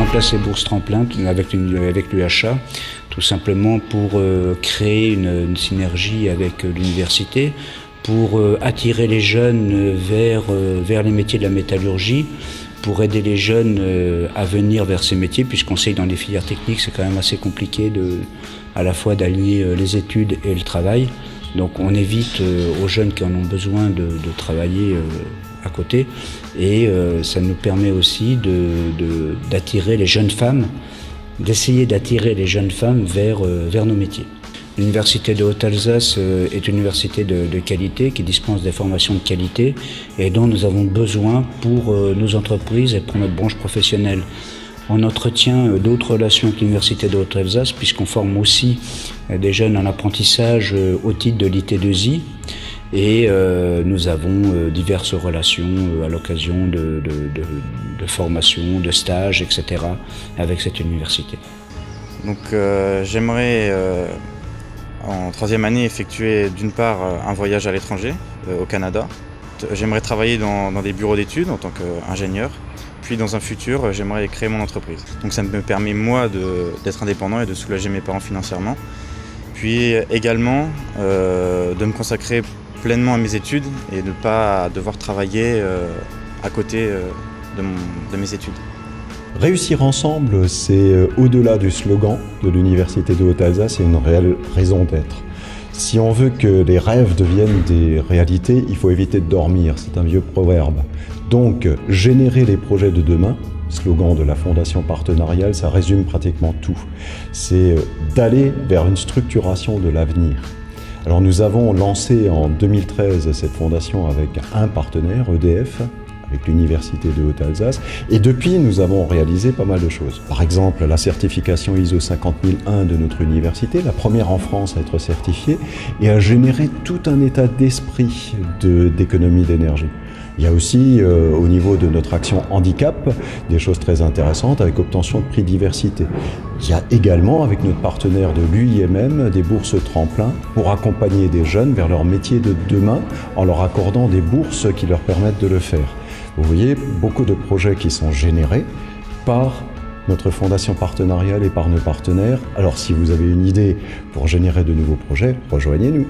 en place ces bourses tremplins avec l'UHA, tout simplement pour créer une synergie avec l'université, pour attirer les jeunes vers les métiers de la métallurgie, pour aider les jeunes à venir vers ces métiers, puisqu'on sait que dans les filières techniques, c'est quand même assez compliqué à la fois d'allier les études et le travail. Donc on évite aux jeunes qui en ont besoin de travailler à côté, et ça nous permet aussi d'attirer les jeunes femmes, d'essayer d'attirer les jeunes femmes vers nos métiers. L'Université de Haute-Alsace est une université de qualité qui dispense des formations de qualité et dont nous avons besoin pour nos entreprises et pour notre branche professionnelle. On entretient d'autres relations avec l'Université de Haute-Alsace puisqu'on forme aussi des jeunes en apprentissage au titre de l'IT2I et nous avons diverses relations à l'occasion de formations, de stages, etc. avec cette université. Donc j'aimerais en troisième année effectuer d'une part un voyage à l'étranger, au Canada. J'aimerais travailler dans des bureaux d'études en tant qu'ingénieur. Puis dans un futur, j'aimerais créer mon entreprise. Donc ça me permet moi d'être indépendant et de soulager mes parents financièrement. Puis également de me consacrer pleinement à mes études et de ne pas devoir travailler à côté de mes études. Réussir ensemble, c'est au-delà du slogan de l'Université de Haute-Alsace, c'est une réelle raison d'être. Si on veut que les rêves deviennent des réalités, il faut éviter de dormir, c'est un vieux proverbe. Donc, générer les projets de demain, slogan de la Fondation partenariale, ça résume pratiquement tout. C'est d'aller vers une structuration de l'avenir. Alors nous avons lancé en 2013 cette fondation avec un partenaire, EDF, avec l'Université de Haute-Alsace. Et depuis, nous avons réalisé pas mal de choses. Par exemple, la certification ISO 50001 de notre université, la première en France à être certifiée, et à générer tout un état d'esprit d'économie d'énergie. Il y a aussi, au niveau de notre action handicap, des choses très intéressantes avec obtention de prix diversité. Il y a également, avec notre partenaire de l'UIMM, des bourses tremplins pour accompagner des jeunes vers leur métier de demain en leur accordant des bourses qui leur permettent de le faire. Vous voyez, beaucoup de projets qui sont générés par notre fondation partenariale et par nos partenaires. Alors si vous avez une idée pour générer de nouveaux projets, rejoignez-nous.